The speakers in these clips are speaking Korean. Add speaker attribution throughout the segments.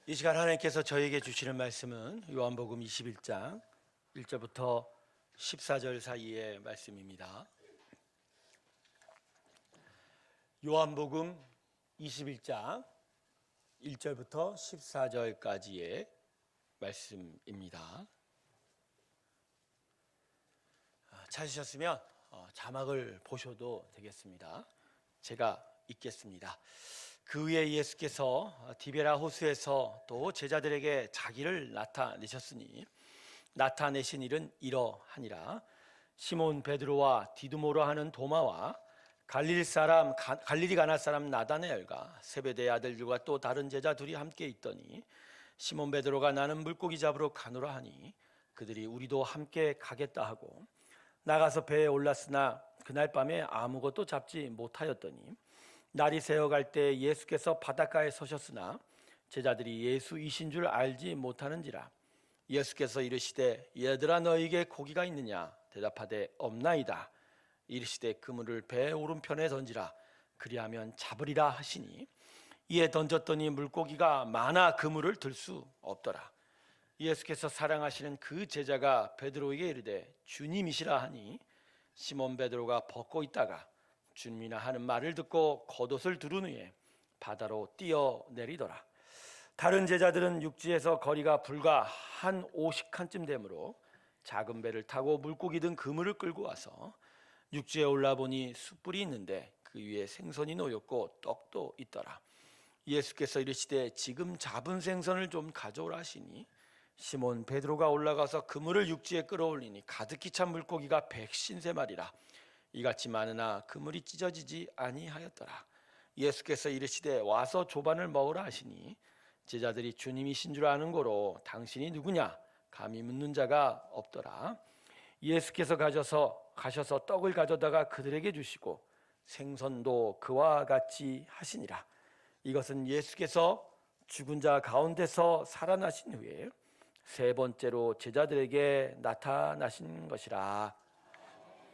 Speaker 1: 이 시간 하나님께서 저에게 주시는 말씀은 요한복음 21장 1절부터 14절 사이의 말씀입니다. 요한복음 21장 1절부터 14절까지의 말씀입니다. 찾으셨으면 자막을 보셔도 되겠습니다. 제가 읽겠습니다. 그 후에 예수께서 디베라 호수에서 또 제자들에게 자기를 나타내셨으니 나타내신 일은 이러하니라. 시몬 베드로와 디두모라 하는 도마와 갈릴리 가나 사람 나다나엘과 세베대의 아들들과 또 다른 제자 둘이 함께 있더니 시몬 베드로가 나는 물고기 잡으러 가노라 하니 그들이 우리도 함께 가겠다 하고 나가서 배에 올랐으나 그날 밤에 아무것도 잡지 못하였더니 날이 새어갈 때 예수께서 바닷가에 서셨으나 제자들이 예수이신 줄 알지 못하는지라. 예수께서 이르시되 얘들아 너희에게 고기가 있느냐 대답하되 없나이다. 이르시되 그물을 배 오른편에 던지라 그리하면 잡으리라 하시니 이에 던졌더니 물고기가 많아 그물을 들 수 없더라. 예수께서 사랑하시는 그 제자가 베드로에게 이르되 주님이시라 하니 시몬 베드로가 벗고 있다가 주님이나 하는 말을 듣고 겉옷을 두른 후에 바다로 뛰어내리더라. 다른 제자들은 육지에서 거리가 불과 한 50칸쯤 되므로 작은 배를 타고 물고기 든 그물을 끌고 와서 육지에 올라보니 숯불이 있는데 그 위에 생선이 놓였고 떡도 있더라. 예수께서 이르시되 지금 잡은 생선을 좀 가져오라 하시니 시몬 베드로가 올라가서 그물을 육지에 끌어올리니 가득히 찬 물고기가 150마리라. 이같이 많으나 그물이 찢어지지 아니하였더라. 예수께서 이르시되 와서 조반을 먹으라 하시니 제자들이 주님이신 줄 아는 고로 당신이 누구냐 감히 묻는 자가 없더라. 예수께서 가셔서 떡을 가져다가 그들에게 주시고 생선도 그와 같이 하시니라. 이것은 예수께서 죽은 자 가운데서 살아나신 후에 세 번째로 제자들에게 나타나신 것이라.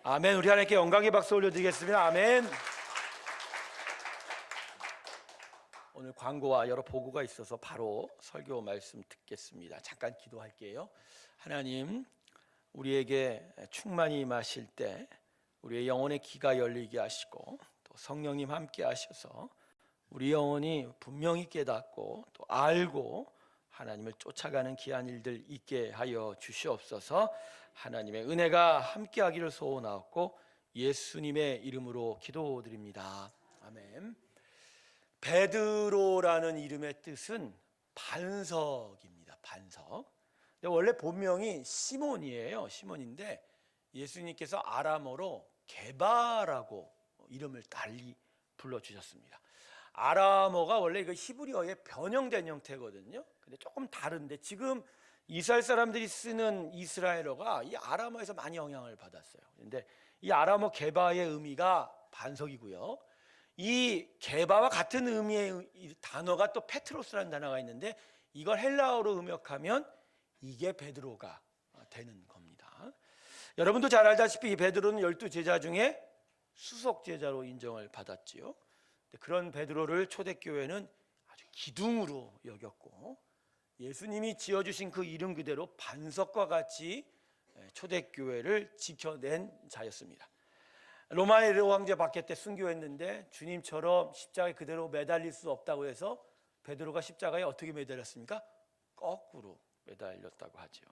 Speaker 1: 아멘. 우리 하나님께 영광의 박수 올려드리겠습니다. 아멘. 오늘 광고와 여러 보고가 있어서 바로 설교 말씀 듣겠습니다. 잠깐 기도할게요. 하나님, 우리에게 충만히 임하실 때 우리의 영혼의 귀가 열리게 하시고 또 성령님 함께 하셔서 우리 영혼이 분명히 깨닫고 또 알고 하나님을 쫓아가는 귀한 일들 있게 하여 주시옵소서. 하나님의 은혜가 함께하기를 소원하옵고 예수님의 이름으로 기도드립니다. 아멘. 베드로라는 이름의 뜻은 반석입니다. 반석. 원래 본명이 시몬이에요. 시몬인데 예수님께서 아람어로 게바라고 이름을 달리 불러주셨습니다. 아람어가 원래 그 히브리어의 변형된 형태거든요. 근데 조금 다른데 지금 이스라엘 사람들이 쓰는 이스라엘어가 이 아람어에서 많이 영향을 받았어요. 그런데 이 아람어 게바의 의미가 반석이고요. 이 게바와 같은 의미의 단어가 또 페트로스라는 단어가 있는데 이걸 헬라어로 음역하면 이게 베드로가 되는 겁니다. 여러분도 잘 알다시피 이 베드로는 12제자 중에 수석 제자로 인정을 받았지요. 그런 베드로를 초대교회는 아주 기둥으로 여겼고 예수님이 지어주신 그 이름 그대로 반석과 같이 초대교회를 지켜낸 자였습니다. 로마 네로 황제 박해 때 순교했는데 주님처럼 십자가에 그대로 매달릴 수 없다고 해서 베드로가 십자가에 어떻게 매달렸습니까? 거꾸로 매달렸다고 하죠.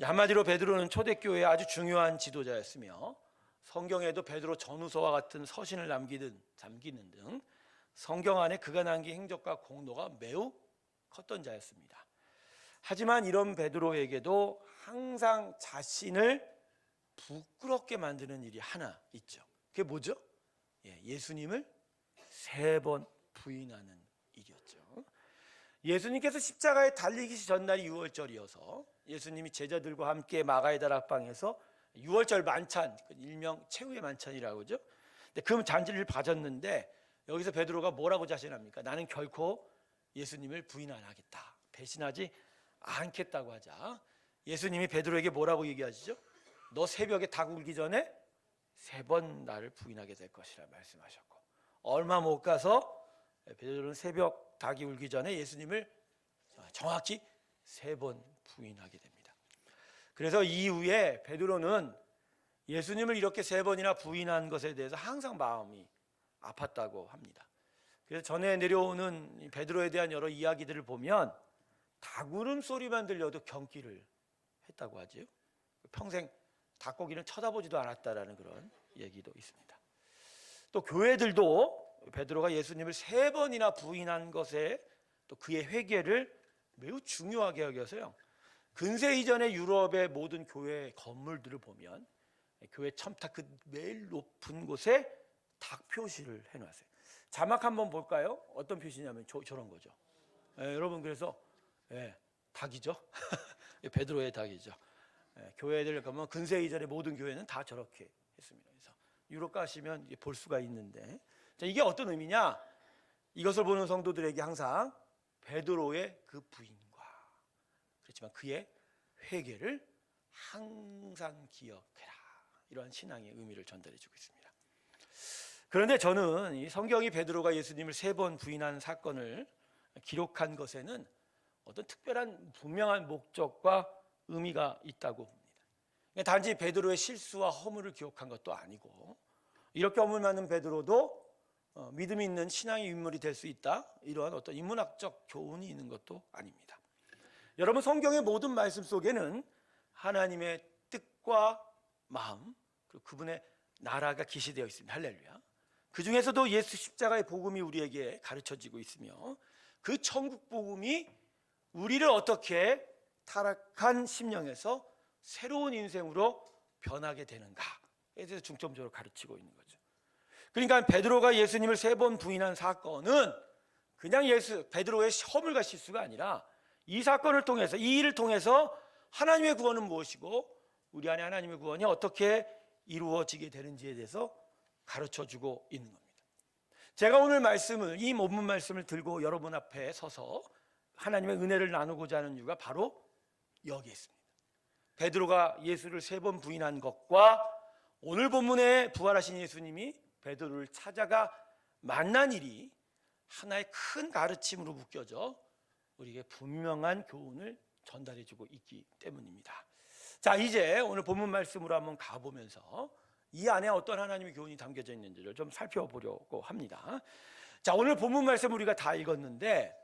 Speaker 1: 한마디로 베드로는 초대교회의 아주 중요한 지도자였으며 성경에도 베드로 전후서와 같은 서신을 남기는 등 성경 안에 그가 남긴 행적과 공로가 매우 컸던 자였습니다. 하지만 이런 베드로에게도 항상 자신을 부끄럽게 만드는 일이 하나 있죠. 그게 뭐죠? 예수님을 3번 부인하는 일이었죠. 예수님께서 십자가에 달리기 전날이 6월절이어서 예수님이 제자들과 함께 마가의 다락방에서 6월절 만찬, 일명 최후의 만찬이라고 하죠. 근데 그 잔치를 가졌는데 여기서 베드로가 뭐라고 자신합니까? 나는 결코 예수님을 부인 안 하겠다, 배신하지 않겠다고 하자 예수님이 베드로에게 뭐라고 얘기하시죠? 너 새벽에 닭 울기 전에 3번 나를 부인하게 될 것이라 말씀하셨고 얼마 못 가서 베드로는 새벽 닭이 울기 전에 예수님을 정확히 3번 부인하게 됩니다. 그래서 이후에 베드로는 예수님을 이렇게 3번이나 부인한 것에 대해서 항상 마음이 아팠다고 합니다. 그래서 전에 내려오는 베드로에 대한 여러 이야기들을 보면 닭울음 소리만 들려도 경기를 했다고 하지요. 평생 닭고기는 쳐다보지도 않았다라는 그런 얘기도 있습니다. 또 교회들도 베드로가 예수님을 3번이나 부인한 것에 또 그의 회개를 매우 중요하게 여겨서요. 근세 이전의 유럽의 모든 교회 건물들을 보면 교회 첨탑 그 매일 높은 곳에 닭 표시를 해놨어요. 자막 한번 볼까요? 어떤 표시냐면 저런 거죠. 여러분 그래서 닭이죠. 베드로의 닭이죠. 교회들 가면 근세 이전의 모든 교회는 다 저렇게 했습니다. 그래서 유럽 가시면 볼 수가 있는데, 자, 이게 어떤 의미냐? 이것을 보는 성도들에게 항상 베드로의 그 부인과 그렇지만 그의 회개를 항상 기억해라, 이러한 신앙의 의미를 전달해주고 있습니다. 그런데 저는 이 성경이 베드로가 예수님을 3번 부인한 사건을 기록한 것에는 어떤 특별한 분명한 목적과 의미가 있다고 봅니다. 단지 베드로의 실수와 허물을 기억한 것도 아니고, 이렇게 허물 많은 베드로도 믿음이 있는 신앙의 인물이 될 수 있다, 이러한 어떤 인문학적 교훈이 있는 것도 아닙니다. 여러분, 성경의 모든 말씀 속에는 하나님의 뜻과 마음, 그리고 그분의 나라가 기시되어 있습니다. 할렐루야. 그 중에서도 예수 십자가의 복음이 우리에게 가르쳐지고 있으며, 그 천국 복음이 우리를 어떻게 타락한 심령에서 새로운 인생으로 변하게 되는가에 대해서 중점적으로 가르치고 있는 거죠. 그러니까 베드로가 예수님을 3번 부인한 사건은 그냥 베드로의 허물과 실수가 아니라 이 사건을 통해서, 이 일을 통해서 하나님의 구원은 무엇이고 우리 안에 하나님의 구원이 어떻게 이루어지게 되는지에 대해서 가르쳐주고 있는 겁니다. 제가 오늘 말씀을, 이 본문 말씀을 들고 여러분 앞에 서서 하나님의 은혜를 나누고자 하는 이유가 바로 여기에 있습니다. 베드로가 예수를 3번 부인한 것과 오늘 본문에 부활하신 예수님이 베드로를 찾아가 만난 일이 하나의 큰 가르침으로 묶여져 우리에게 분명한 교훈을 전달해주고 있기 때문입니다. 자, 이제 오늘 본문 말씀으로 한번 가보면서 이 안에 어떤 하나님의 교훈이 담겨져 있는지를 좀 살펴보려고 합니다. 자, 오늘 본문 말씀 우리가 다 읽었는데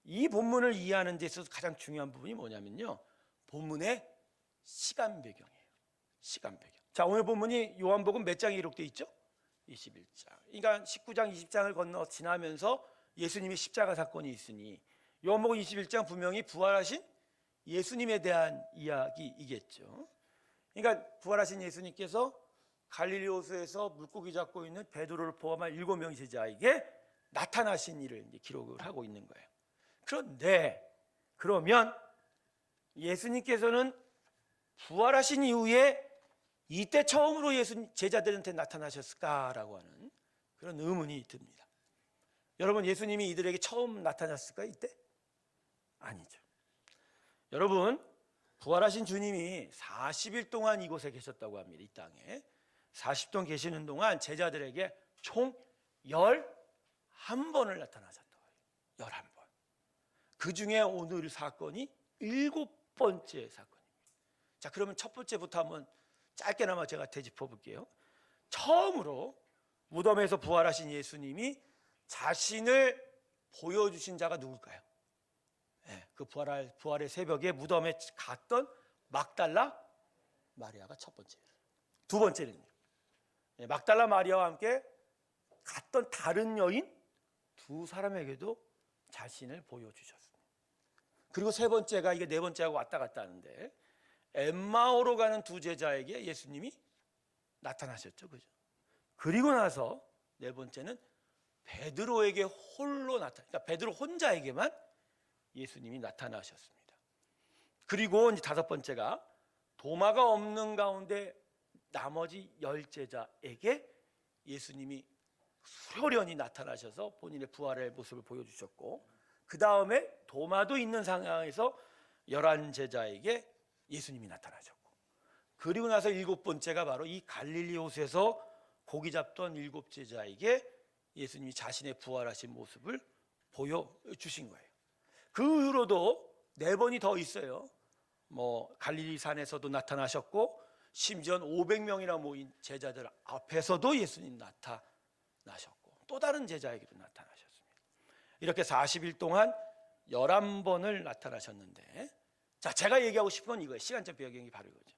Speaker 1: 이 본문을 이해하는 데 있어서 가장 중요한 부분이 뭐냐면요, 본문의 시간 배경이에요. 시간 배경. 자, 오늘 본문이 요한복음 몇 장에 기록되어 있죠? 21장. 그러니까 19장, 20장을 건너 지나면서 예수님의 십자가 사건이 있으니 요한복음 21장 분명히 부활하신 예수님에 대한 이야기이겠죠. 그러니까 부활하신 예수님께서 갈릴리 호수에서 물고기 잡고 있는 베드로를 포함한 7명의 제자에게 나타나신 일을 이제 기록을 하고 있는 거예요. 그런데 그러면 예수님께서는 부활하신 이후에 이때 처음으로 제자들한테 나타나셨을까라고 하는 그런 의문이 듭니다. 여러분, 예수님이 이들에게 처음 나타났을까 이때? 아니죠. 여러분, 부활하신 주님이 40일 동안 이곳에 계셨다고 합니다. 이 땅에 40동 계시는 동안 제자들에게 총 11번을 나타나셨다고 해요. 11번. 그 중에 오늘 사건이 7번째 사건입니다. 자, 그러면 첫 번째부터 한번 짧게나마 제가 되짚어 볼게요. 처음으로 무덤에서 부활하신 예수님이 자신을 보여주신 자가 누굴까요? 그 부활의 새벽에 무덤에 갔던 막달라 마리아가 첫 번째예요. 두 번째는요, 막달라 마리아와 함께 갔던 다른 여인 2사람에게도 자신을 보여주셨습니다. 그리고 세 번째가, 이게 네 번째하고 왔다 갔다 하는데, 엠마오로 가는 2 제자에게 예수님이 나타나셨죠, 그죠? 그리고 나서 네 번째는 베드로에게 홀로 그러니까 베드로 혼자에게만 예수님이 나타나셨습니다. 그리고 이제 5번째가 도마가 없는 가운데 나머지 10제자에게 예수님이 수련히 나타나셔서 본인의 부활의 모습을 보여주셨고, 그 다음에 도마도 있는 상황에서 11제자에게 예수님이 나타나셨고, 그리고 나서 7번째가 바로 이 갈릴리 호수에서 고기 잡던 7제자에게 예수님이 자신의 부활하신 모습을 보여주신 거예요. 그 이후로도 4번이 더 있어요. 갈릴리 산에서도 나타나셨고 심지어 500명이나 모인 제자들 앞에서도 예수님 나타나셨고 또 다른 제자에게도 나타나셨습니다. 이렇게 40일 동안 11번을 나타나셨는데, 자, 제가 얘기하고 싶은 건 이거예요. 시간적 배경이 바로 이거죠.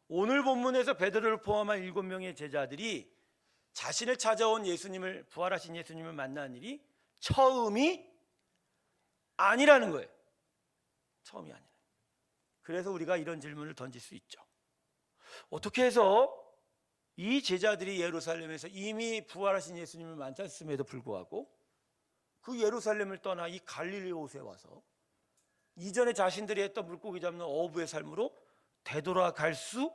Speaker 1: 오늘 본문에서 베드로를 포함한 7명의 제자들이 자신을 찾아온 예수님을, 부활하신 예수님을 만난 일이 처음이 아니라는 거예요. 처음이 아니라. 그래서 우리가 이런 질문을 던질 수 있죠. 어떻게 해서 이 제자들이 예루살렘에서 이미 부활하신 예수님을 만났음에도 불구하고 그 예루살렘을 떠나 이 갈릴리 호수에 와서 이전에 자신들이 했던 물고기 잡는 어부의 삶으로 되돌아갈 수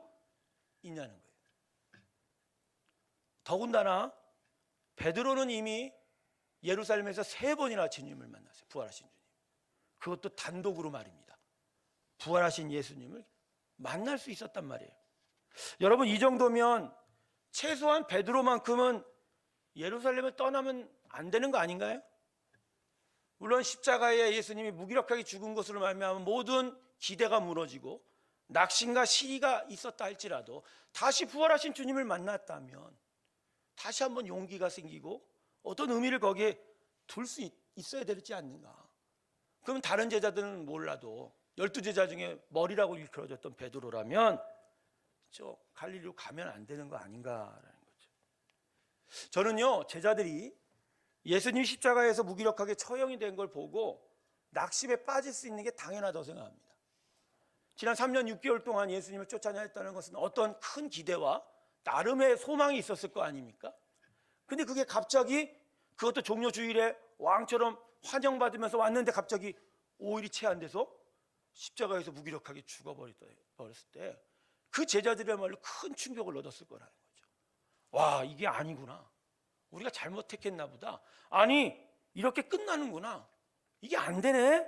Speaker 1: 있냐는 거예요. 더군다나 베드로는 이미 예루살렘에서 3번이나 주님을 만났어요. 부활하신 주님. 그것도 단독으로 말입니다. 부활하신 예수님을 만날 수 있었단 말이에요. 여러분, 이 정도면 최소한 베드로만큼은 예루살렘을 떠나면 안 되는 거 아닌가요? 물론 십자가에 예수님이 무기력하게 죽은 것으로 말미암아 모든 기대가 무너지고 낙심과 시기가 있었다 할지라도 다시 부활하신 주님을 만났다면 다시 한번 용기가 생기고 어떤 의미를 거기에 둘 수 있어야 되지 않는가. 그럼 다른 제자들은 몰라도 12제자 중에 머리라고 일컬어졌던 베드로라면 저 갈릴리로 가면 안 되는 거 아닌가라는 거죠. 저는요, 제자들이 예수님 십자가에서 무기력하게 처형이 된 걸 보고 낙심에 빠질 수 있는 게 당연하다고 생각합니다. 지난 3년 6개월 동안 예수님을 쫓아다녔다는 것은 어떤 큰 기대와 나름의 소망이 있었을 거 아닙니까? 근데 그게 갑자기, 그것도 종려 주일에 왕처럼 환영받으면서 왔는데 갑자기 5일이 채 안 돼서 십자가에서 무기력하게 죽어버렸을 때 그 제자들이야말로 큰 충격을 얻었을 거라는 거죠. 와, 이게 아니구나. 우리가 잘못 택했나 보다. 아니, 이렇게 끝나는구나. 이게 안 되네.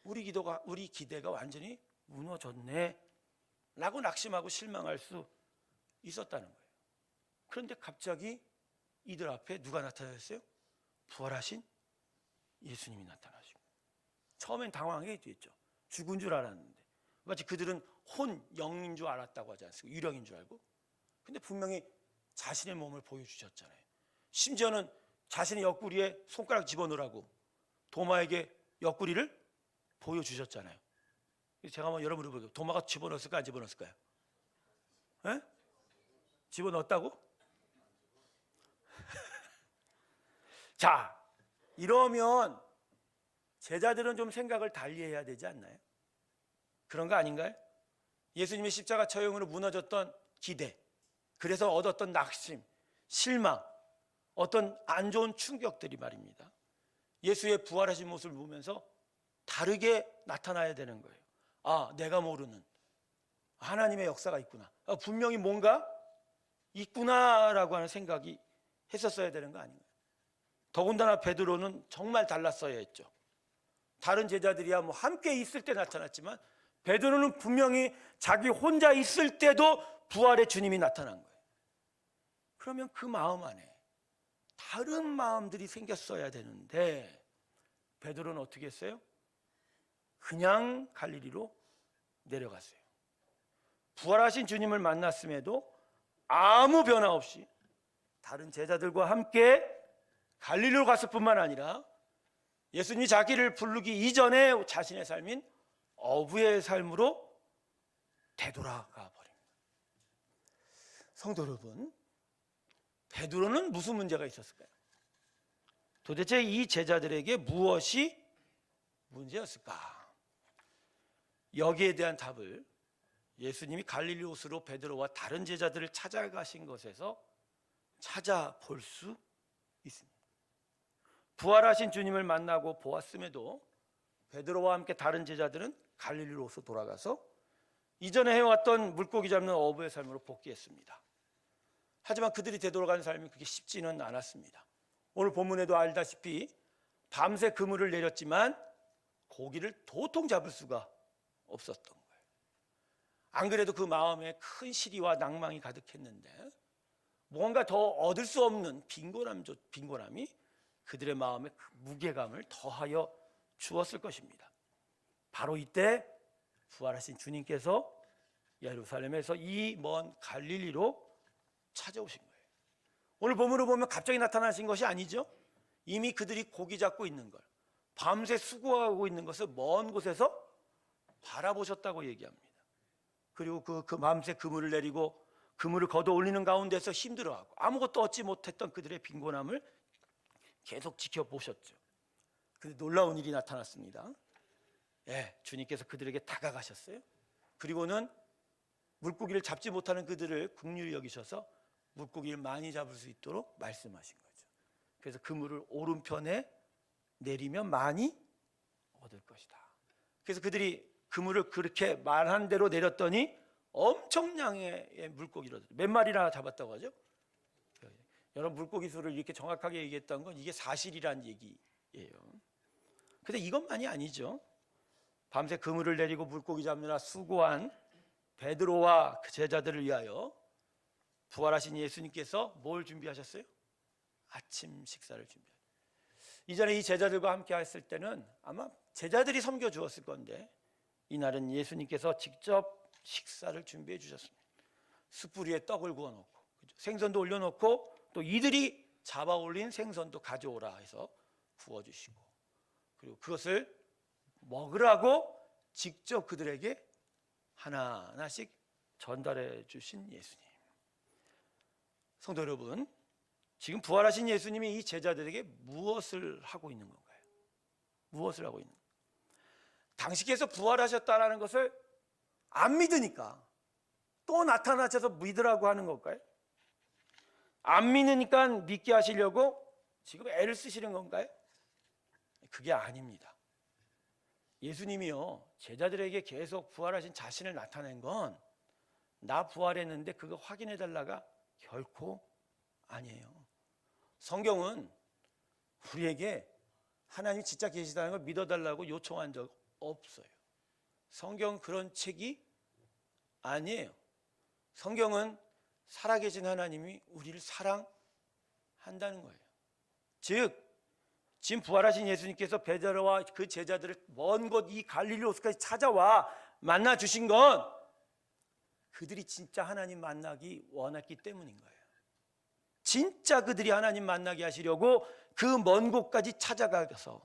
Speaker 1: 우리 기대가 완전히 무너졌네 라고 낙심하고 실망할 수 있었다는 거예요. 그런데 갑자기 이들 앞에 누가 나타났어요? 부활하신 예수님이 나타나시고, 처음엔 당황하게 됐죠. 죽은 줄 알았는데 마치 그들은 영인 줄 알았다고 하지 않습니까? 유령인 줄 알고. 근데 분명히 자신의 몸을 보여주셨잖아요. 심지어는 자신의 옆구리에 손가락 집어넣으라고 도마에게 옆구리를 보여주셨잖아요. 제가 한번 여러분을 볼게요. 도마가 집어넣었을까 안 집어넣었을까요? 에? 집어넣었다고? 자, 이러면 제자들은 좀 생각을 달리 해야 되지 않나요? 그런 거 아닌가요? 예수님의 십자가 처형으로 무너졌던 기대, 그래서 얻었던 낙심, 실망, 어떤 안 좋은 충격들이 말입니다, 예수의 부활하신 모습을 보면서 다르게 나타나야 되는 거예요. 아, 내가 모르는 하나님의 역사가 있구나. 분명히 뭔가 있구나라고 하는 생각이 했었어야 되는 거 아닌가요? 더군다나 베드로는 정말 달랐어야 했죠. 다른 제자들이야 함께 있을 때 나타났지만 베드로는 분명히 자기 혼자 있을 때도 부활의 주님이 나타난 거예요. 그러면 그 마음 안에 다른 마음들이 생겼어야 되는데 베드로는 어떻게 했어요? 그냥 갈릴리로 내려갔어요. 부활하신 주님을 만났음에도 아무 변화 없이 다른 제자들과 함께 갈릴리로 갔을 뿐만 아니라 예수님이 자기를 부르기 이전에 자신의 삶인 어부의 삶으로 되돌아가 버립니다. 성도 여러분, 베드로는 무슨 문제가 있었을까요? 도대체 이 제자들에게 무엇이 문제였을까? 여기에 대한 답을 예수님이 갈릴리 호수로 베드로와 다른 제자들을 찾아가신 것에서 찾아볼 수 있습니다. 부활하신 주님을 만나고 보았음에도 베드로와 함께 다른 제자들은 갈릴리 호수 돌아가서 이전에 해왔던 물고기 잡는 어부의 삶으로 복귀했습니다. 하지만 그들이 되돌아가는 삶이 그렇게 쉽지는 않았습니다. 오늘 본문에도 알다시피 밤새 그물을 내렸지만 고기를 도통 잡을 수가 없었던 거예요. 안 그래도 그 마음에 큰 시리와 낭망이 가득했는데 뭔가 더 얻을 수 없는 빈곤함이 그들의 마음에 그 무게감을 더하여 주었을 것입니다. 바로 이때 부활하신 주님께서 예루살렘에서 이 먼 갈릴리로 찾아오신 거예요. 오늘 본문을 보면 갑자기 나타나신 것이 아니죠. 이미 그들이 고기 잡고 있는 걸, 밤새 수고하고 있는 것을 먼 곳에서 바라보셨다고 얘기합니다. 그리고 그 밤새 그물을 내리고 그물을 걷어 올리는 가운데서 힘들어하고 아무것도 얻지 못했던 그들의 빈곤함을 계속 지켜보셨죠. 근데 놀라운 일이 나타났습니다. 주님께서 그들에게 다가가셨어요. 그리고는 물고기를 잡지 못하는 그들을 긍휼히 여기셔서 물고기를 많이 잡을 수 있도록 말씀하신 거죠. 그래서 그물을 오른편에 내리면 많이 얻을 것이다. 그래서 그들이 그물을 그렇게 말한 대로 내렸더니 엄청량의 물고기를 얻었어요. 몇 마리나 잡았다고 하죠? 여러분, 물고기 수를 이렇게 정확하게 얘기했던 건 이게 사실이란 얘기예요. 근데 이것만이 아니죠. 밤새 그물을 내리고 물고기 잡느라 수고한 베드로와 그 제자들을 위하여 부활하신 예수님께서 뭘 준비하셨어요? 아침 식사를 준비하셨어요. 이전에 이 제자들과 함께 했을 때는 아마 제자들이 섬겨 주었을 건데 이날은 예수님께서 직접 식사를 준비해 주셨습니다. 숯불 위에 떡을 구워 놓고 생선도 올려놓고 또 이들이 잡아 올린 생선도 가져오라 해서 구워 주시고, 그리고 그것을 먹으라고 직접 그들에게 하나하나씩 전달해 주신 예수님. 성도 여러분, 지금 부활하신 예수님이 이 제자들에게 무엇을 하고 있는 건가요? 무엇을 하고 있는 건가요? 당시께서 부활하셨다는 것을 안 믿으니까 또 나타나셔서 믿으라고 하는 걸까요? 안 믿으니까 믿게 하시려고 지금 애를 쓰시는 건가요? 그게 아닙니다. 예수님이요, 제자들에게 계속 부활하신 자신을 나타낸 건 나 부활했는데 그거 확인해 달라가 결코 아니에요. 성경은 우리에게 하나님 진짜 계시다는 걸 믿어달라고 요청한 적 없어요. 성경은 그런 책이 아니에요. 성경은 살아계신 하나님이 우리를 사랑한다는 거예요. 즉 지금 부활하신 예수님께서 베드로와 그 제자들을 먼 곳 이 갈릴리로까지 찾아와 만나 주신 건 그들이 진짜 하나님 만나기 원했기 때문인 거예요. 진짜 그들이 하나님 만나게 하시려고 그 먼 곳까지 찾아가서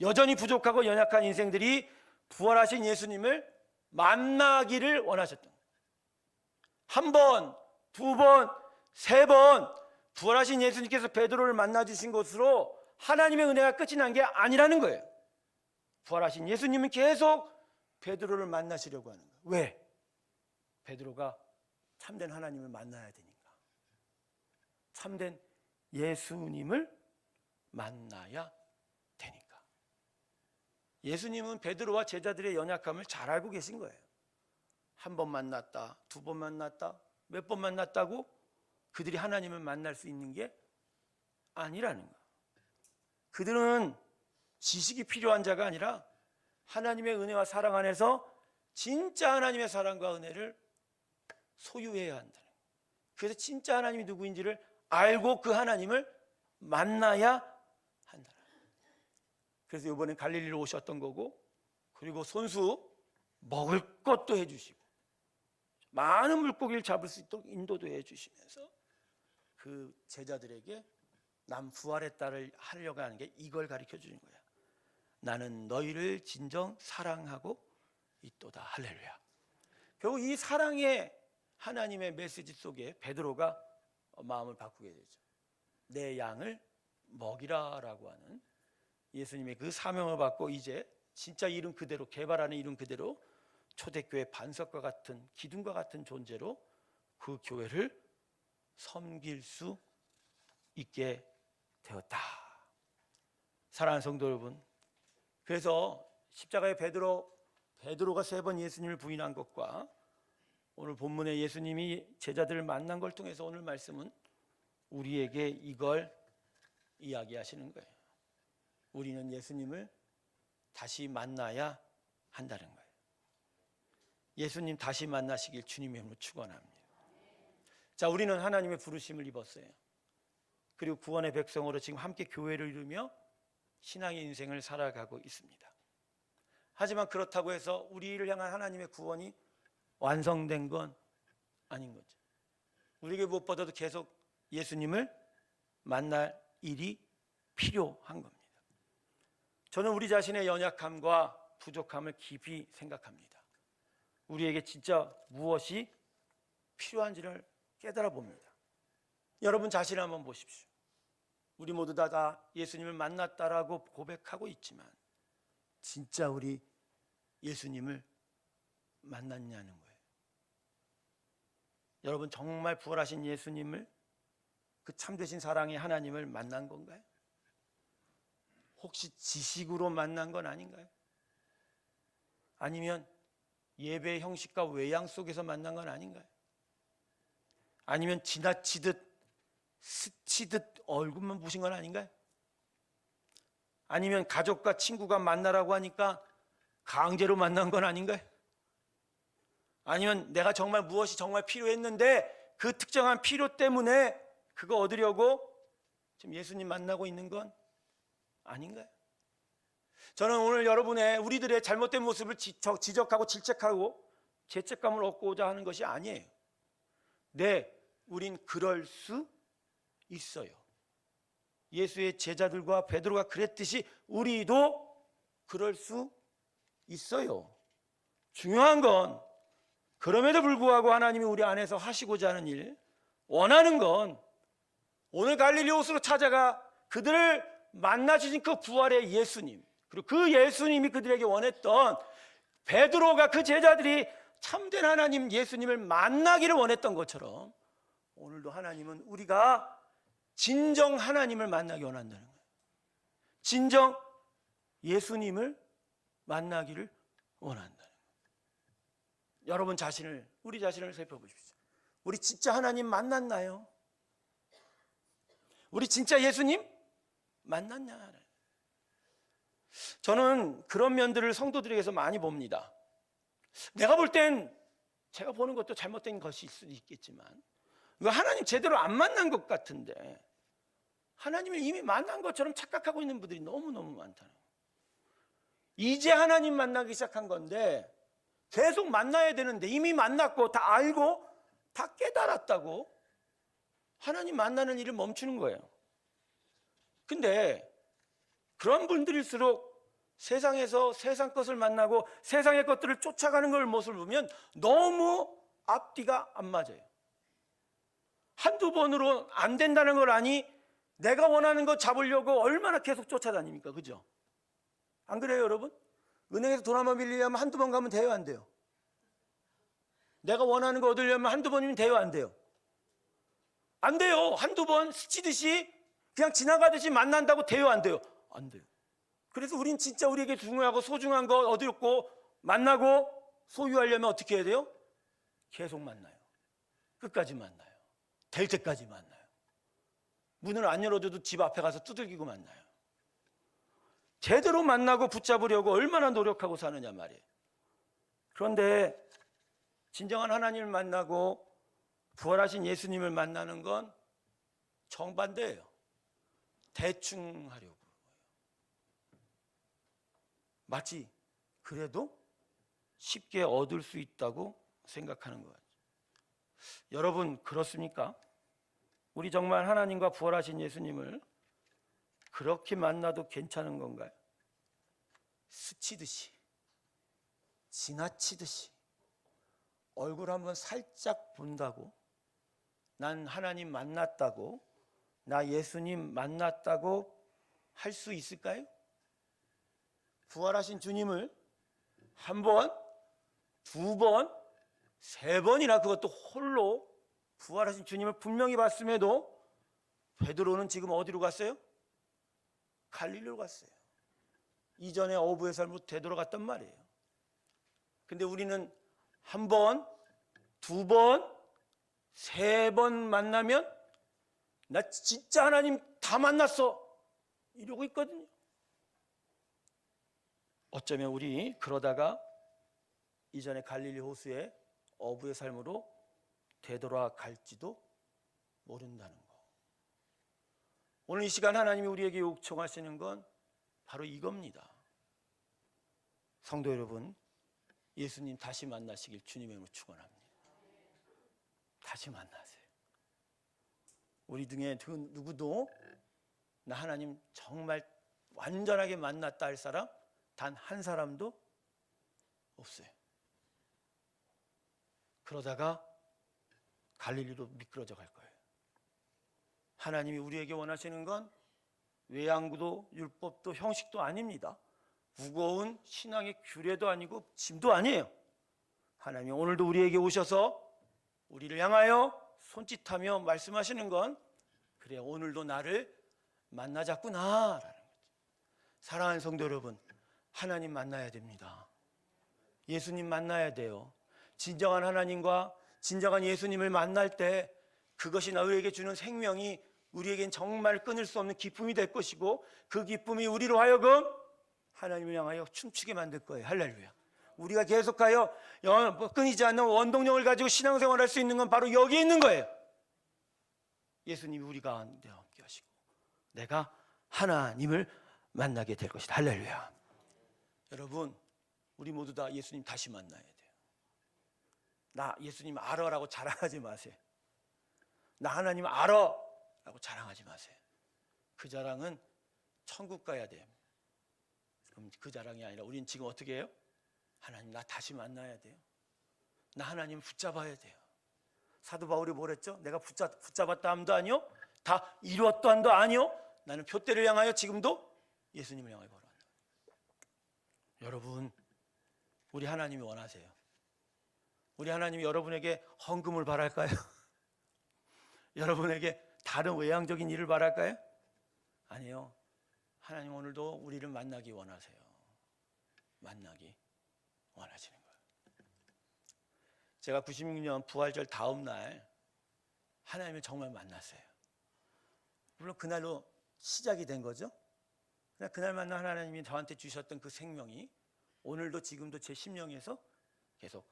Speaker 1: 여전히 부족하고 연약한 인생들이 부활하신 예수님을 만나기를 원하셨던 거예요. 한 번, 두 번, 세 번 부활하신 예수님께서 베드로를 만나 주신 것으로 하나님의 은혜가 끝이 난 게 아니라는 거예요. 부활하신 예수님은 계속 베드로를 만나시려고 하는 거예요. 왜? 베드로가 참된 하나님을 만나야 되니까. 참된 예수님을 만나야 되니까. 예수님은 베드로와 제자들의 연약함을 잘 알고 계신 거예요. 한 번 만났다, 두 번 만났다, 몇 번 만났다고 그들이 하나님을 만날 수 있는 게 아니라는 거예요. 그들은 지식이 필요한 자가 아니라 하나님의 은혜와 사랑 안에서 진짜 하나님의 사랑과 은혜를 소유해야 한다는 거예요. 그래서 진짜 하나님이 누구인지를 알고 그 하나님을 만나야 한다는 거예요. 그래서 이번에 갈릴리로 오셨던 거고, 그리고 손수 먹을 것도 해주시고 많은 물고기를 잡을 수 있도록 인도도 해주시면서 그 제자들에게 난 부활했다를 하려고 하는 게 이걸 가르쳐 주는 거야. 나는 너희를 진정 사랑하고 있도다. 할렐루야. 결국 이 사랑의 하나님의 메시지 속에 베드로가 마음을 바꾸게 되죠. 내 양을 먹이라라고 하는 예수님의 그 사명을 받고 이제 진짜 이름 그대로, 개발하는 이름 그대로 초대교회 반석과 같은 기둥과 같은 존재로 그 교회를 섬길 수 있게 되었다. 사랑하는 성도 여러분, 그래서 십자가의 베드로가 3번 예수님을 부인한 것과 오늘 본문에 예수님이 제자들을 만난 걸 통해서 오늘 말씀은 우리에게 이걸 이야기하시는 거예요. 우리는 예수님을 다시 만나야 한다는 거예요. 예수님 다시 만나시길 주님의 이름으로 축원합니다. 자, 우리는 하나님의 부르심을 입었어요. 그리고 구원의 백성으로 지금 함께 교회를 이루며 신앙의 인생을 살아가고 있습니다. 하지만 그렇다고 해서 우리를 향한 하나님의 구원이 완성된 건 아닌 거죠. 우리에게 무엇보다도 계속 예수님을 만날 일이 필요한 겁니다. 저는 우리 자신의 연약함과 부족함을 깊이 생각합니다. 우리에게 진짜 무엇이 필요한지를 깨달아 봅니다. 여러분 자신을 한번 보십시오. 우리 모두 다 예수님을 만났다라고 고백하고 있지만 진짜 우리 예수님을 만났냐는 거예요. 여러분 정말 부활하신 예수님을, 그 참되신 사랑의 하나님을 만난 건가요? 혹시 지식으로 만난 건 아닌가요? 아니면 예배의 형식과 외양 속에서 만난 건 아닌가요? 아니면 지나치듯 스치듯 얼굴만 보신 건 아닌가요? 아니면 가족과 친구가 만나라고 하니까 강제로 만난 건 아닌가요? 아니면 내가 정말 무엇이 정말 필요했는데 그 특정한 필요 때문에 그거 얻으려고 지금 예수님 만나고 있는 건 아닌가요? 저는 오늘 여러분의 우리들의 잘못된 모습을 지적하고 질책하고 죄책감을 얻고자 하는 것이 아니에요. 네, 우린 그럴 수 있어요. 예수의 제자들과 베드로가 그랬듯이 우리도 그럴 수 있어요. 중요한 건 그럼에도 불구하고 하나님이 우리 안에서 하시고자 하는 일, 원하는 건 오늘 갈릴리 호수로 찾아가 그들을 만나주신 그 부활의 예수님, 그리고 그 예수님이 그들에게 원했던, 베드로가 그 제자들이 참된 하나님 예수님을 만나기를 원했던 것처럼 오늘도 하나님은 우리가 진정 하나님을 만나기 원한다는 거예요. 진정 예수님을 만나기를 원한다는 거예요. 여러분 자신을, 우리 자신을 살펴보십시오. 우리 진짜 하나님 만났나요? 우리 진짜 예수님 만났냐? 저는 그런 면들을 성도들에게서 많이 봅니다. 내가 볼 땐 제가 보는 것도 잘못된 것이 있을 수도 있겠지만 하나님 제대로 안 만난 것 같은데 하나님을 이미 만난 것처럼 착각하고 있는 분들이 너무너무 많다는 거예요. 이제 하나님 만나기 시작한 건데 계속 만나야 되는데 이미 만났고 다 알고 다 깨달았다고 하나님 만나는 일을 멈추는 거예요. 근데 그런 분들일수록 세상에서 세상 것을 만나고 세상의 것들을 쫓아가는 걸 모습을 보면 너무 앞뒤가 안 맞아요. 한두 번으로 안 된다는 걸 아니 내가 원하는 거 잡으려고 얼마나 계속 쫓아다닙니까? 그죠? 안 그래요 여러분? 은행에서 돈 한번 빌리려면 한두 번 가면 돼요 안 돼요? 내가 원하는 거 얻으려면 한두 번이면 돼요 안 돼요? 안 돼요. 한두 번 스치듯이 그냥 지나가듯이 만난다고 돼요 안 돼요? 안 돼요. 그래서 우린 진짜 우리에게 중요하고 소중한 거 얻었고 만나고 소유하려면 어떻게 해야 돼요? 계속 만나요. 끝까지 만나요. 될 때까지 만나요. 문을 안 열어줘도 집 앞에 가서 두들기고 만나요. 제대로 만나고 붙잡으려고 얼마나 노력하고 사느냐 말이에요. 그런데 진정한 하나님을 만나고 부활하신 예수님을 만나는 건 정반대예요. 대충 하려고. 마치 그래도 쉽게 얻을 수 있다고 생각하는 것 같아요. 여러분 그렇습니까? 우리 정말 하나님과 부활하신 예수님을 그렇게 만나도 괜찮은 건가요? 스치듯이, 지나치듯이 얼굴 한번 살짝 본다고 난 하나님 만났다고, 나 예수님 만났다고 할 수 있을까요? 부활하신 주님을 한 번, 두 번, 세 번이나 그것도 홀로 부활하신 주님을 분명히 봤음에도 베드로는 지금 어디로 갔어요? 갈릴리로 갔어요. 이전에 어부의 삶으로 되돌아갔단 말이에요. 근데 우리는 한 번, 두 번, 세 번 만나면 나 진짜 하나님 다 만났어 이러고 있거든요. 어쩌면 우리 그러다가 이전에 갈릴리 호수의 어부의 삶으로 되돌아갈지도 모른다는 거. 오늘 이 시간 하나님이 우리에게 요청하시는 건 바로 이겁니다. 성도 여러분, 예수님 다시 만나시길 주님의 이름으로 축원합니다. 다시 만나세요. 우리 중에 누구도 나 하나님 정말 완전하게 만났다 할 사람 단 한 사람도 없어요. 그러다가 갈릴리로 미끄러져 갈 거예요. 하나님이 우리에게 원하시는 건 외양구도 율법도 형식도 아닙니다. 무거운 신앙의 규례도 아니고 짐도 아니에요. 하나님이 오늘도 우리에게 오셔서 우리를 향하여 손짓하며 말씀하시는 건 그래 오늘도 나를 만나자꾸나 라는 거죠. 사랑하는 성도 여러분, 하나님 만나야 됩니다. 예수님 만나야 돼요. 진정한 하나님과 진정한 예수님을 만날 때 그것이 우리에게 주는 생명이 우리에겐 정말 끊을 수 없는 기쁨이 될 것이고 그 기쁨이 우리로 하여금 하나님을 향하여 춤추게 만들 거예요. 할렐루야. 우리가 계속하여 끊이지 않는 원동력을 가지고 신앙생활을 할 수 있는 건 바로 여기에 있는 거예요. 예수님이 우리 가운데 함께 하시고 내가 하나님을 만나게 될 것이다. 할렐루야. 여러분, 우리 모두 다 예수님 다시 만나야 돼요. 나 예수님 알아라고 자랑하지 마세요. 나 하나님 알아 라고 자랑하지 마세요. 그 자랑은 천국 가야 돼요. 그럼 그 자랑이 아니라 우리는 지금 어떻게 해요? 하나님 나 다시 만나야 돼요. 나 하나님 붙잡아야 돼요. 사도 바울이 뭐랬죠? 내가 붙잡았다 함도 아니요 다 이루었다 함도 아니요 나는 표대를 향하여 지금도 예수님을 향하여 걸어간다. 여러분, 우리 하나님이 원하세요. 우리 하나님이 여러분에게 헌금을 바랄까요? 여러분에게 다른 외향적인 일을 바랄까요? 아니요. 하나님 오늘도 우리를 만나기 원하세요. 만나기 원하시는 거예요. 제가 96년 부활절 다음 날 하나님을 정말 만났어요. 물론 그날로 시작이 된 거죠. 그날 만난 하나님이 저한테 주셨던 그 생명이 오늘도 지금도 제 심령에서 계속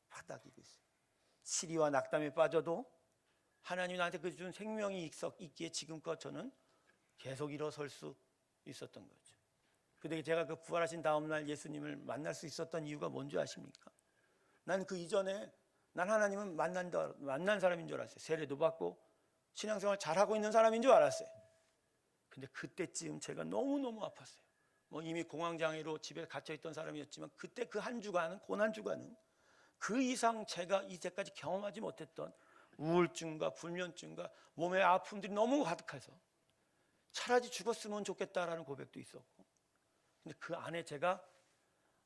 Speaker 1: 파닥이고 있어요. 시리와 낙담에 빠져도 하나님이 나한테 그 준 생명이 있기에 지금껏 저는 계속 일어설 수 있었던 거죠. 근데 제가 그 부활하신 다음 날 예수님을 만날 수 있었던 이유가 뭔지 아십니까? 난 그 이전에 난 하나님을 만난 사람인 줄 알았어요. 세례도 받고 신앙생활 잘하고 있는 사람인 줄 알았어요. 근데 그때쯤 제가 너무너무 아팠어요. 이미 공황장애로 집에 갇혀있던 사람이었지만 그때 그 한 주간은 고난 주간은 그 이상 제가 이제까지 경험하지 못했던 우울증과 불면증과 몸의 아픔들이 너무 가득해서 차라리 죽었으면 좋겠다라는 고백도 있었고, 근데 그 안에 제가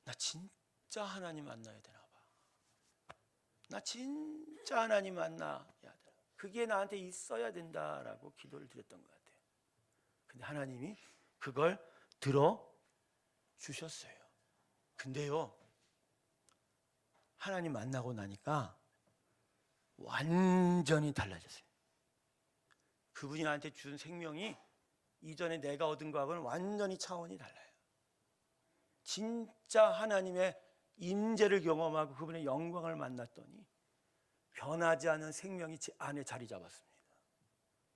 Speaker 1: 나 진짜 하나님 만나야 되나 봐. 나 진짜 하나님 만나야 되나. 그게 나한테 있어야 된다라고 기도를 드렸던 것 같아요. 근데 하나님이 그걸 들어주셨어요. 근데요, 하나님 만나고 나니까 완전히 달라졌어요. 그분이 나한테 준 생명이 이전에 내가 얻은 거하고는 완전히 차원이 달라요. 진짜 하나님의 임재를 경험하고 그분의 영광을 만났더니 변하지 않은 생명이 제 안에 자리 잡았습니다.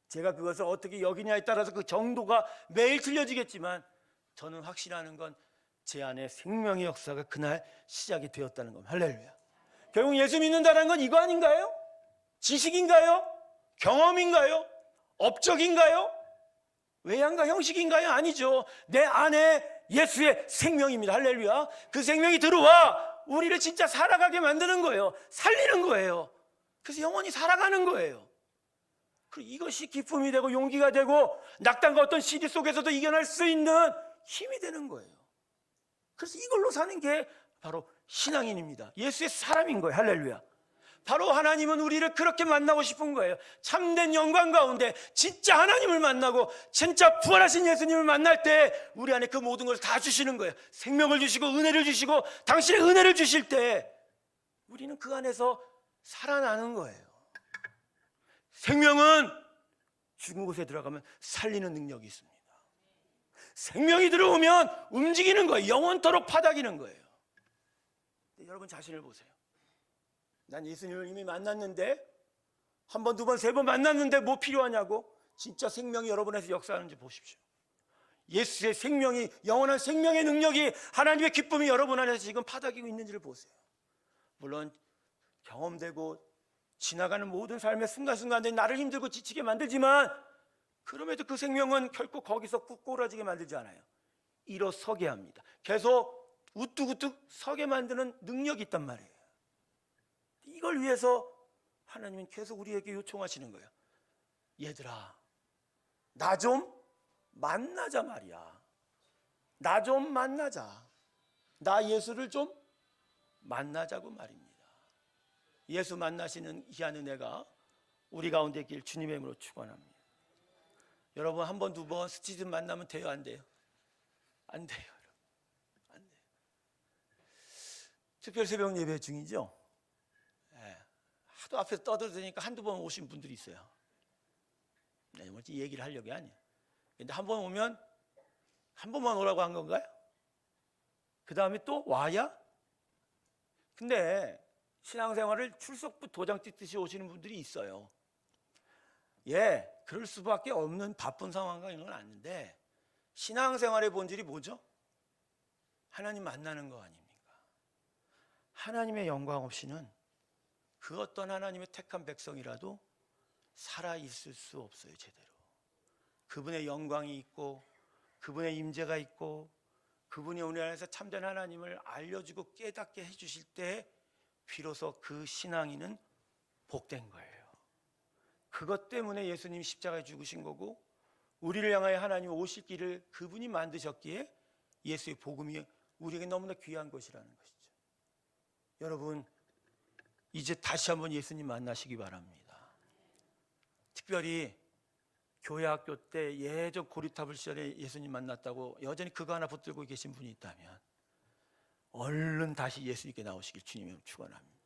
Speaker 1: 제가 그것을 어떻게 여기냐에 따라서 그 정도가 매일 틀려지겠지만 저는 확신하는 건 제 안에 생명의 역사가 그날 시작이 되었다는 겁니다. 할렐루야. 결국 예수 믿는다는 건 이거 아닌가요? 지식인가요? 경험인가요? 업적인가요? 외양과 형식인가요? 아니죠. 내 안에 예수의 생명입니다. 할렐루야. 그 생명이 들어와 우리를 진짜 살아가게 만드는 거예요. 살리는 거예요. 그래서 영원히 살아가는 거예요. 그리고 이것이 기쁨이 되고 용기가 되고 낙담과 어떤 시리 속에서도 이겨낼 수 있는 힘이 되는 거예요. 그래서 이걸로 사는 게 바로 신앙인입니다. 예수의 사람인 거예요. 할렐루야. 바로 하나님은 우리를 그렇게 만나고 싶은 거예요. 참된 영광 가운데 진짜 하나님을 만나고 진짜 부활하신 예수님을 만날 때 우리 안에 그 모든 것을 다 주시는 거예요. 생명을 주시고 은혜를 주시고 당신의 은혜를 주실 때 우리는 그 안에서 살아나는 거예요. 생명은 죽은 곳에 들어가면 살리는 능력이 있습니다. 생명이 들어오면 움직이는 거예요. 영원토록 파닥이는 거예요. 여러분 자신을 보세요. 난 예수님을 이미 만났는데 한 번, 두 번, 세 번 만났는데 뭐 필요하냐고? 진짜 생명이 여러분에서 역사하는지 보십시오. 예수의 생명이, 영원한 생명의 능력이, 하나님의 기쁨이 여러분 안에서 지금 파닥이고 있는지를 보세요. 물론 경험되고 지나가는 모든 삶의 순간순간들이 나를 힘들고 지치게 만들지만, 그럼에도 그 생명은 결코 거기서 꾹 꼬라지게 만들지 않아요. 일어서게 합니다. 계속 우뚝우뚝 서게 만드는 능력이 있단 말이에요. 이걸 위해서 하나님은 계속 우리에게 요청하시는 거예요. 얘들아, 나 좀 만나자 말이야. 나 좀 만나자. 나 예수를 좀 만나자고 말입니다. 예수 만나시는 귀한 은혜가 우리 가운데 있길 주님의 이름으로 축원합니다. 여러분, 한 번, 두 번 스치듯 만나면 돼요, 안 돼요? 안 돼요, 여러분. 안 돼요. 특별 새벽 예배 중이죠? 네. 하도 앞에서 떠들으니까 한두 번 오신 분들이 있어요. 네, 뭐 얘기를 하려고 아니에요. 근데 한 번 오면 한 번만 오라고 한 건가요? 그 다음에 또 와야? 근데 신앙생활을 출석부 도장 찍듯이 오시는 분들이 있어요. 예, 그럴 수밖에 없는 바쁜 상황과 이런 건 아닌데, 신앙생활의 본질이 뭐죠? 하나님 만나는 거 아닙니까? 하나님의 영광 없이는 그 어떤 하나님의 택한 백성이라도 살아있을 수 없어요, 제대로. 그분의 영광이 있고, 그분의 임재가 있고, 그분이 우리 안에서 참된 하나님을 알려주고 깨닫게 해주실 때 비로소 그 신앙인은 복된 거예요. 그것 때문에 예수님이 십자가에 죽으신 거고, 우리를 향하여 하나님 오실 길을 그분이 만드셨기에 예수의 복음이 우리에게 너무나 귀한 것이라는 것이죠. 여러분, 이제 다시 한번 예수님 만나시기 바랍니다. 특별히 교회 학교 때 예전 고리타불 시절에 예수님 만났다고 여전히 그거 하나 붙들고 계신 분이 있다면 얼른 다시 예수님께 나오시길 주님의 축원합니다.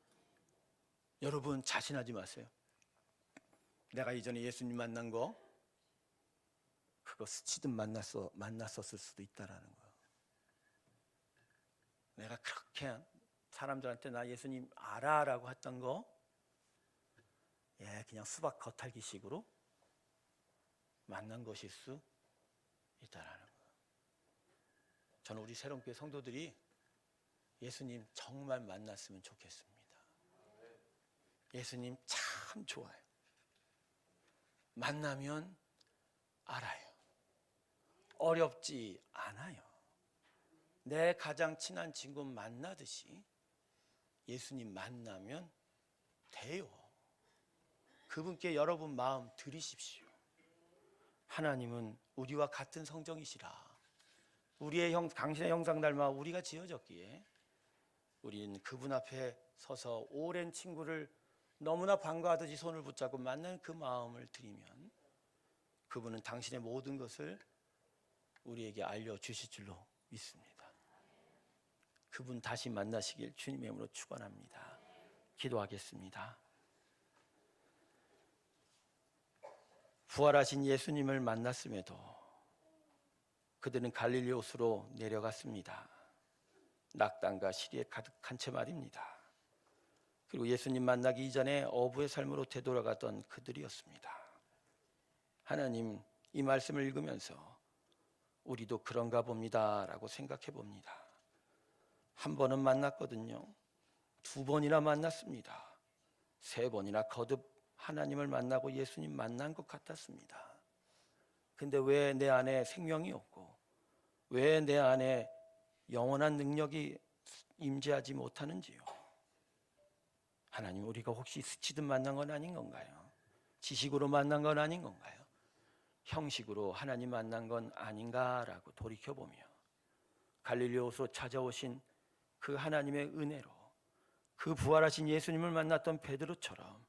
Speaker 1: 여러분, 자신하지 마세요. 내가 이전에 예수님 만난 거 그거 스치듯 만났었을 수도 있다라는 거. 내가 그렇게 사람들한테 나 예수님 알아라고 했던 거, 그냥 수박 겉핥기식으로 만난 것일 수 있다라는 거. 저는 우리 새롬교회 성도들이 예수님 정말 만났으면 좋겠습니다. 예수님 참 좋아요. 만나면 알아요. 어렵지 않아요. 내 가장 친한 친구 만나듯이 예수님 만나면 돼요. 그분께 여러분 마음 드리십시오. 하나님은 우리와 같은 성정이시라. 우리의 당신의 형상 닮아 우리가 지어졌기에 우리는 그분 앞에 서서 오랜 친구를 너무나 반가워하듯이 손을 붙잡고 만나는 그 마음을 드리면 그분은 당신의 모든 것을 우리에게 알려주실 줄로 믿습니다. 그분 다시 만나시길 주님의 이름으로 축원합니다. 기도하겠습니다. 부활하신 예수님을 만났음에도 그들은 갈릴리 호수로 내려갔습니다. 낙담과 시리에 가득한 채 말입니다. 그리고 예수님 만나기 이전에 어부의 삶으로 되돌아가던 그들이었습니다. 하나님, 이 말씀을 읽으면서 우리도 그런가 봅니다 라고 생각해 봅니다. 한 번은 만났거든요. 두 번이나 만났습니다. 세 번이나 거듭 하나님을 만나고 예수님 만난 것 같았습니다. 근데 왜 내 안에 생명이 없고, 왜 내 안에 영원한 능력이 임재하지 못하는지요? 하나님, 우리가 혹시 스치듯 만난 건 아닌 건가요? 지식으로 만난 건 아닌 건가요? 형식으로 하나님 만난 건 아닌가라고 돌이켜보며 갈릴리 호수로 찾아오신 그 하나님의 은혜로 그 부활하신 예수님을 만났던 베드로처럼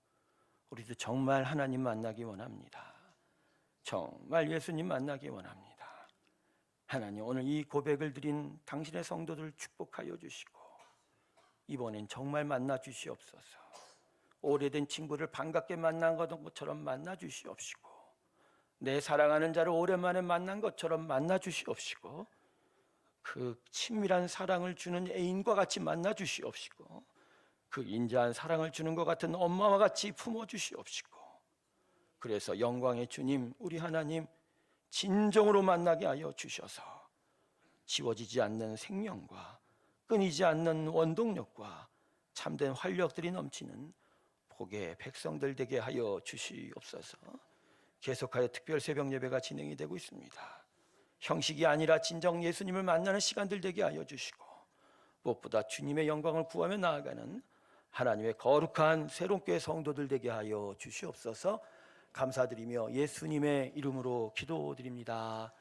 Speaker 1: 우리도 정말 하나님 만나기 원합니다. 정말 예수님 만나기 원합니다. 하나님, 오늘 이 고백을 드린 당신의 성도들 축복하여 주시고 이번엔 정말 만나 주시옵소서. 오래된 친구를 반갑게 만난 것처럼 만나 주시옵시고, 내 사랑하는 자를 오랜만에 만난 것처럼 만나 주시옵시고, 그 친밀한 사랑을 주는 애인과 같이 만나 주시옵시고, 그 인자한 사랑을 주는 것 같은 엄마와 같이 품어 주시옵시고, 그래서 영광의 주님 우리 하나님, 진정으로 만나게 하여 주셔서 지워지지 않는 생명과 끊이지 않는 원동력과 참된 활력들이 넘치는 복의 백성들 되게 하여 주시옵소서. 계속하여 특별 새벽 예배가 진행이 되고 있습니다. 형식이 아니라 진정 예수님을 만나는 시간들 되게 하여 주시고, 무엇보다 주님의 영광을 구하며 나아가는 하나님의 거룩한 새로운 교회 성도들 되게 하여 주시옵소서. 감사드리며 예수님의 이름으로 기도드립니다.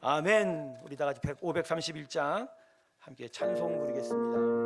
Speaker 1: 아멘. 우리 다 같이 531장 함께 찬송 부르겠습니다.